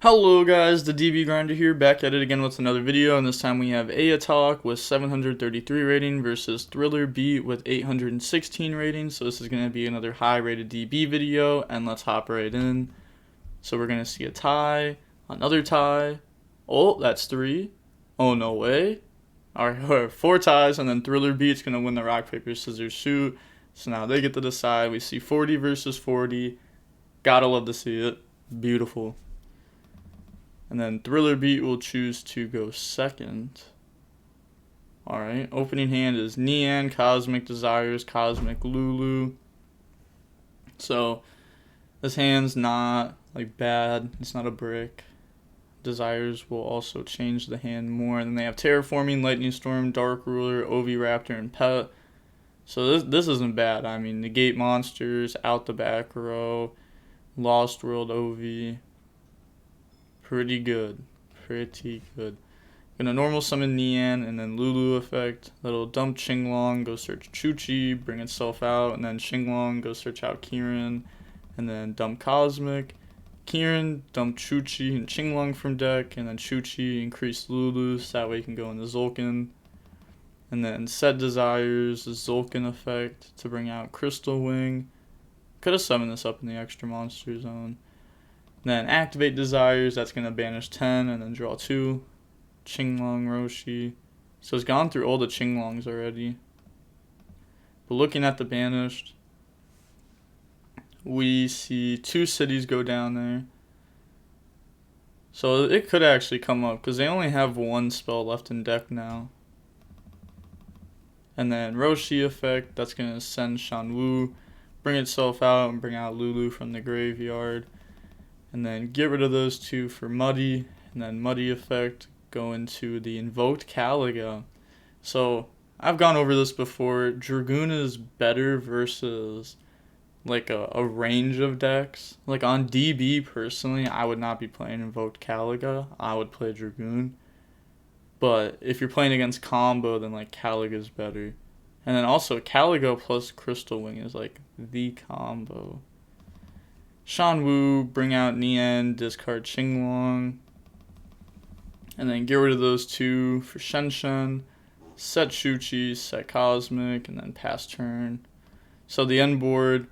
Hello guys, the DB Grinder here, back at it again with another video, and this time we have Talk with 733 rating versus Thriller Beat with 816 rating. So this is going to be another high rated DB video, and let's hop right in. So we're going to see a tie, another tie, oh that's 3, oh no way, alright, 4 ties, and then Thriller Beat's going to win the rock, paper, scissors, shoot. So now they get to decide. We see 40 versus 40, gotta love to see it, beautiful. And then Thriller Beat will choose to go second. Alright, opening hand is Neon, Cosmic Desires, Cosmic Lulu. So, this hand's not, like, bad. It's not a brick. Desires will also change the hand more. And then they have Terraforming, Lightning Storm, Dark Ruler, Oviraptor, and Pet. So this isn't bad. I mean, Negate Monsters, Out the Back Row, Lost World Ovi. Pretty good. Gonna normal summon Nian and then Lulu effect. That'll dump Qinglong, go search Chuchi, bring itself out, and then Qinglong, go search out Kieran, and then dump Cosmic. Kieran, dump Chuchi and Qinglong from deck, and then Chuchi, increase Lulu, so that way you can go into Zulkin. And then set Desires, Zulkin effect to bring out Crystal Wing. Could have summoned this up in the extra monster zone. Then activate Desires, that's going to banish 10 and then draw 2. Qinglong, Roshi. So it's gone through all the Qinglongs already. But looking at the banished, we see 2 cities go down there. So it could actually come up because they only have 1 spell left in deck now. And then Roshi effect, that's going to send Shanwu, bring itself out and bring out Lulu from the graveyard. And then get rid of those 2 for Muddy, and then Muddy effect, go into the Invoked Caliga. So, I've gone over this before. Dragoon is better versus, like, a range of decks. Like, on DB, personally, I would not be playing Invoked Caliga. I would play Dragoon. But, if you're playing against combo, then, like, Caliga's better. And then also, Caliga plus Crystal Wing is, like, the combo. Shanwu, bring out Nian, discard Qinglong, and then get rid of those 2 for Shenshen, set Chuchi, set Cosmic, and then pass turn. So the end board,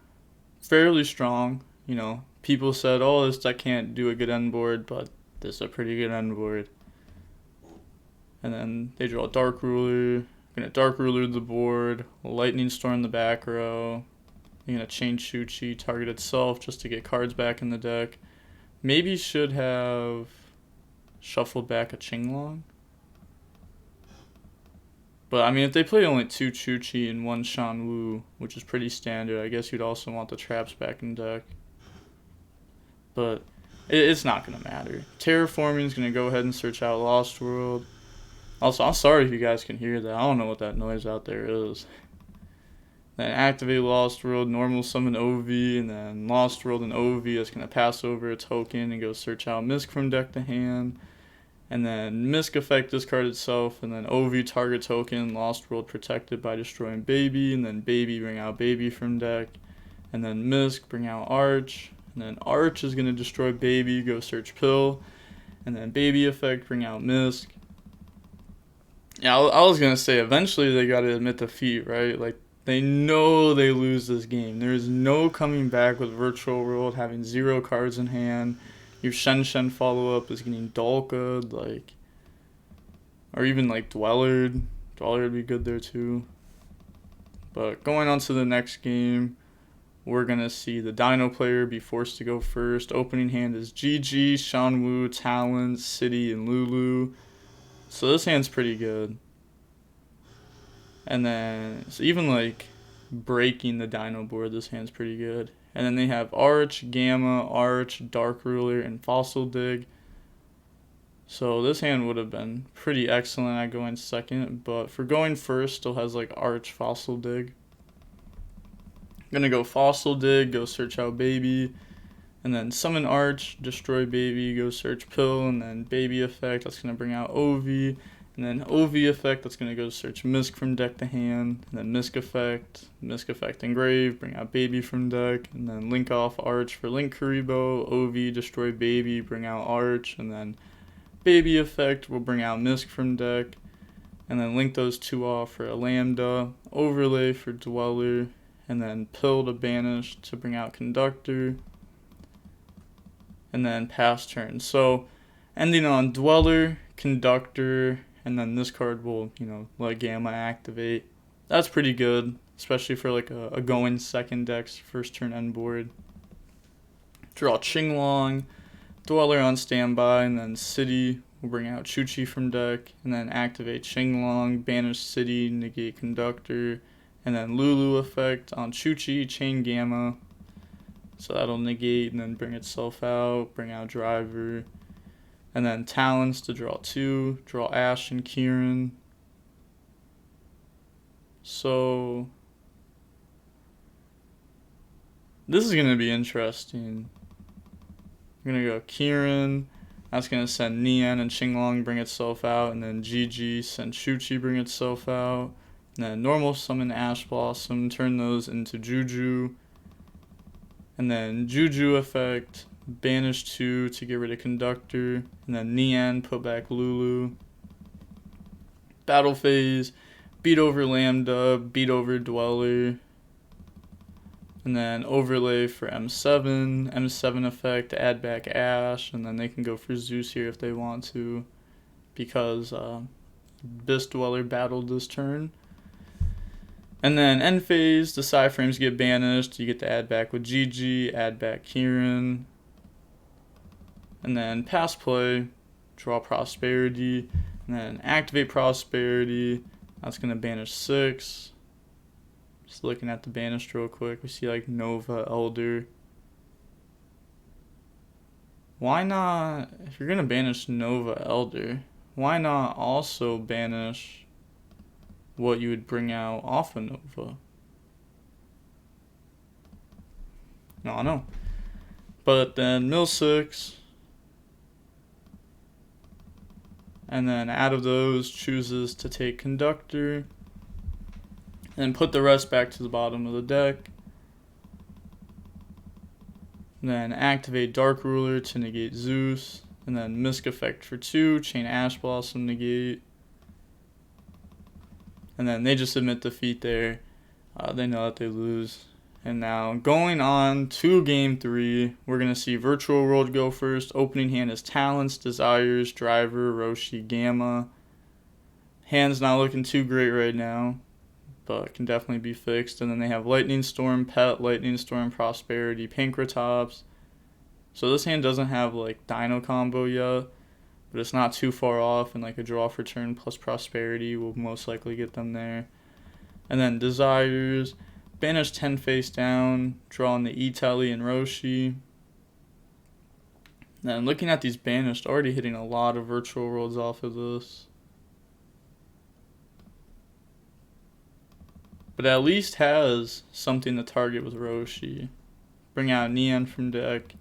fairly strong. You know, people said, oh, this deck can't do a good end board, but this is a pretty good end board. And then they draw Dark Ruler, gonna Dark Ruler the board, Lightning Storm the back row. You're going to change Chuchi, target itself just to get cards back in the deck. Maybe should have shuffled back a Qinglong. But, I mean, if they play only 2 Chuchi and 1 Shanwu, which is pretty standard, I guess you'd also want the traps back in deck. But it's not going to matter. Terraforming is going to go ahead and search out Lost World. Also, I'm sorry if you guys can hear that. I don't know what that noise out there is. Then activate Lost World, normal summon Ovi, and then Lost World and Ovi is going to pass over a token and go search out Misk from deck to hand. And then Misk effect discard itself, and then Ovi target token, Lost World protected by destroying Baby, and then Baby bring out Baby from deck. And then Misk bring out Arch, and then Arch is going to destroy Baby, go search Pill. And then Baby effect bring out Misk. Yeah, I was going to say, eventually they got to admit defeat, right? Like, they know they lose this game. There's no coming back with Virtual World having 0 cards in hand. Your Shenshen follow-up is getting Dolka, like, or even like Dweller. Dweller would be good there too. But going on to the next game, we're going to see the Dino player be forced to go first. Opening hand is GG, Shanwu, Talon, City, and Lulu. So this hand's pretty good. And then, so even like breaking the Dino board, this hand's pretty good. And then they have Arch, Gamma, Arch, Dark Ruler, and Fossil Dig. So this hand would have been pretty excellent at going second, but for going first, still has like Arch, Fossil Dig. Gonna go Fossil Dig, go search out Baby, and then summon Arch, destroy Baby, go search Pill, and then Baby effect, that's gonna bring out Ovi. And then OV effect, that's going to go search Misk from deck to hand. And then Misk effect engrave, bring out Baby from deck. And then link off Arch for Link Karibo. OV destroy Baby, bring out Arch. And then Baby effect will bring out Misk from deck. And then link those two off for a Lambda. Overlay for Dweller. And then Pill to banish to bring out Conductor. And then pass turn. So ending on Dweller, Conductor, and then this card will, let Gamma activate. That's pretty good, especially for like a going second deck's first turn end board. Draw Qinglong, Dweller on standby, and then City will bring out Chuchi from deck, and then activate Qinglong, banish City, negate Conductor, and then Lulu effect on Chuchi, chain Gamma. So that'll negate and then bring itself out, bring out Driver. And then Talons to draw 2, draw Ash and Kieran. So this is going to be interesting. I'm going to go Kieran. That's going to send Nian and Qinglong, bring itself out. And then GG, send Chuchi, bring itself out. And then normal summon Ash Blossom, turn those into Juju. And then Juju effect, banish 2 to get rid of Conductor. And then Nian, put back Lulu. Battle phase, beat over Lambda, beat over Dweller. And then overlay for M7. M7 effect, add back Ash. And then they can go for Zeus here if they want to, because Abyss Dweller battled this turn. And then end phase, the side frames get banished. You get to add back with GG, add back Kieran. And then pass play, draw Prosperity, and then activate Prosperity. That's going to banish 6. Just looking at the banished real quick, we see like Nova, Elder. Why not, if you're going to banish Nova, Elder, why not also banish what you would bring out off of Nova? No, I know. But then mill 6. And then out of those, chooses to take Conductor. And put the rest back to the bottom of the deck. And then activate Dark Ruler to negate Zeus. And then Misk effect for 2, chain Ash Blossom, negate. And then they just admit defeat there. They know that they lose. And now going on to game 3, we're going to see Virtual World go first. Opening hand is Talents, Desires, Driver, Roshi, Gamma. Hand's not looking too great right now, but can definitely be fixed. And then they have Lightning Storm, Pet, Lightning Storm, Prosperity, Pankratops. So this hand doesn't have like Dino combo yet, but it's not too far off, and like a draw for turn plus Prosperity will most likely get them there. And then Desires, banish 10 face down, draw on the E-Telly and Roshi. Then looking at these banished, already hitting a lot of Virtual Worlds off of this. But at least has something to target with Roshi. Bring out Nian from deck.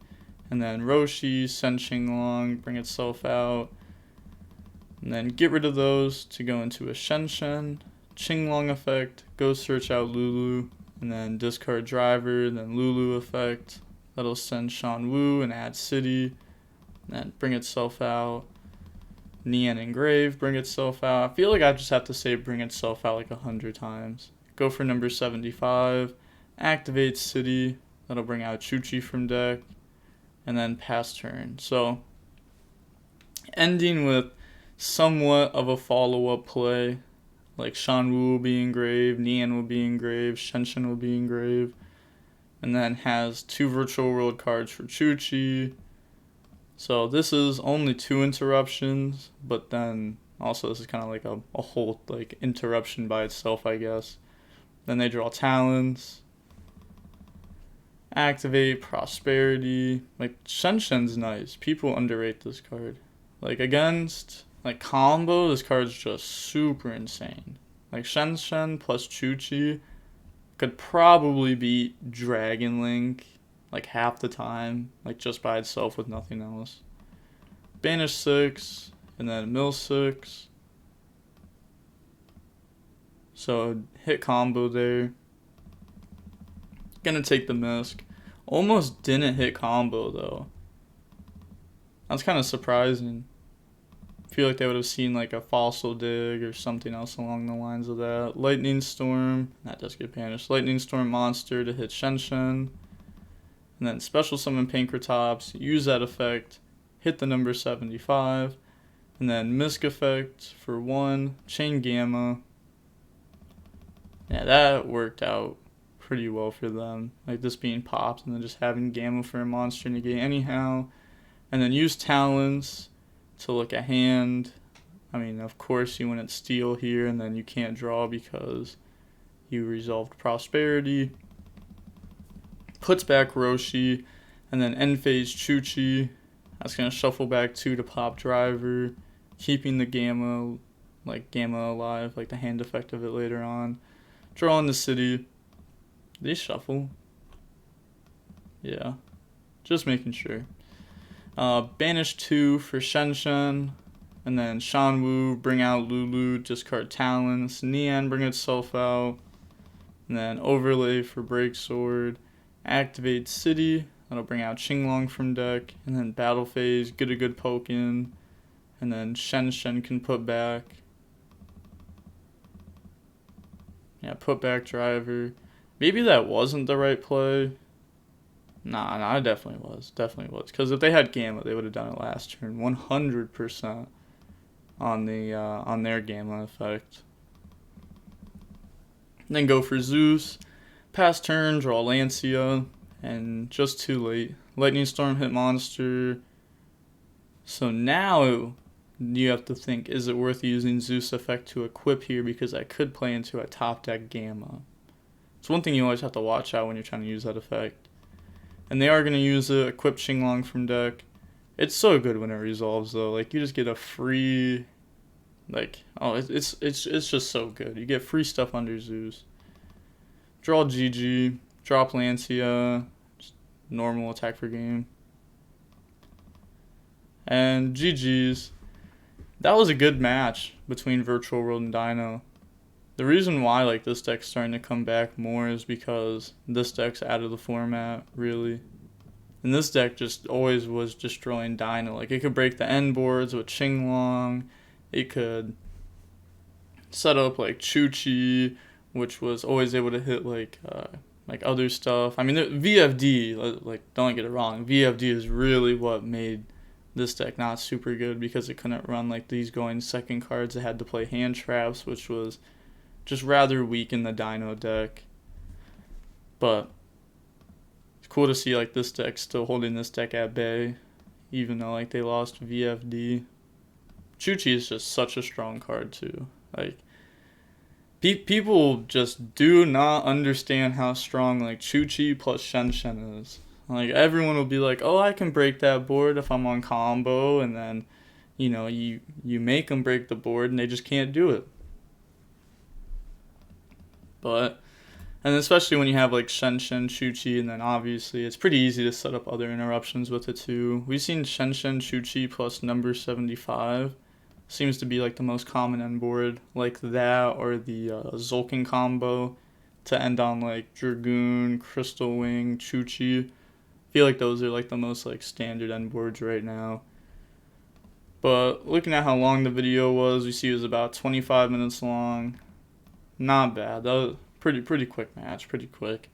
And then Roshi, send Qinglong, bring itself out. And then get rid of those to go into a Shen. Qinglong effect, go search out Lulu. And then discard Driver, then Lulu effect. That'll send Shanwu and add City. And then bring itself out. Nian engrave, bring itself out. I feel like I just have to say bring itself out like 100 times. Go for number 75, activate City, that'll bring out Chuchi from deck, and then pass turn. So, ending with somewhat of a follow-up play, like Shanwu will be engraved, Nian will be engraved, Shen will be engraved, and then has 2 Virtual World cards for Chuchi. So this is only 2 interruptions, but then also this is kind of like a whole like interruption by itself, I guess. Then they draw Talons, activate Prosperity. Like Shen's nice. People underrate this card. Like against like combo, this card's just super insane. Like Shen plus Chuchi could probably beat Dragon Link like half the time, like just by itself with nothing else. Banish 6, and then mill 6. So hit combo there. Gonna take the misc. Almost didn't hit combo though. That's kind of surprising. I feel like they would have seen like a fossil dig or something else along the lines of that. Lightning Storm, that does get banished. Lightning Storm monster to hit Shenshen. And then special summon Pankratops, use that effect, hit the number 75. And then misc effect for 1, chain Gamma. Yeah, that worked out pretty well for them. Like this being popped and then just having Gamma for a monster negate anyhow. And then use Talons to look at hand. I mean, of course you wouldn't steal here and then you can't draw because you resolved Prosperity. Puts back Roshi, and then end phase Chuchi. That's going to shuffle back 2 to pop Driver, keeping the Gamma alive, like the hand effect of it later on. Draw in the city. They shuffle. Yeah, just making sure. Banish 2 for Shenshen, and then Shanwu, bring out Lulu, discard Talons. Nian, bring itself out, and then overlay for Break Sword. Activate City, that'll bring out Qinglong from deck, and then Battle Phase, get a good poke in, and then Shenshen can put back. Yeah, put back Driver. Maybe that wasn't the right play. Nah, it definitely was. Because if they had Gamma, they would have done it last turn. 100% on their Gamma effect. Then go for Zeus. Pass turn, draw Lancia, and just too late. Lightning Storm hit monster. So now you have to think, is it worth using Zeus effect to equip here because I could play into a top deck Gamma. It's one thing you always have to watch out when you're trying to use that effect. And they are going to use it, equip Qinglong from deck. It's so good when it resolves though. Like you just get a free, like, oh, it's just so good. You get free stuff under Zeus. Draw GG, drop Lancia, just normal attack for game. And GG's. That was a good match between Virtual World and Dino. The reason why like this deck's starting to come back more is because this deck's out of the format, really. And this deck just always was destroying Dino. Like it could break the end boards with Qinglong. It could set up like Chuchi, which was always able to hit like other stuff. I mean, VFD, like don't get it wrong, VFD is really what made this deck not super good because it couldn't run like these going second cards. It had to play hand traps, which was just rather weak in the Dino deck. But it's cool to see like this deck still holding this deck at bay, even though like they lost VFD. Chuchi is just such a strong card too. Like people just do not understand how strong like Chuchi plus Shenshen is. Like everyone will be like, oh, I can break that board if I'm on combo, and then you make them break the board and they just can't do it. But and especially when you have like Shenshen, Chuchi, and then obviously it's pretty easy to set up other interruptions with it too. We've seen Shenshen, Chuchi plus number 75. Seems to be like the most common end board, like that or the Zulkin combo to end on like Dragoon, Crystal Wing, Chuchi. I feel like those are like the most like standard end boards right now. But looking at how long the video was, we see it was about 25 minutes long. Not bad. That was pretty quick match, pretty quick.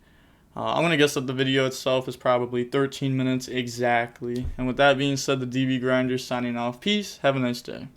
I'm going to guess that the video itself is probably 13 minutes exactly. And with that being said, the DB Grinder signing off. Peace. Have a nice day.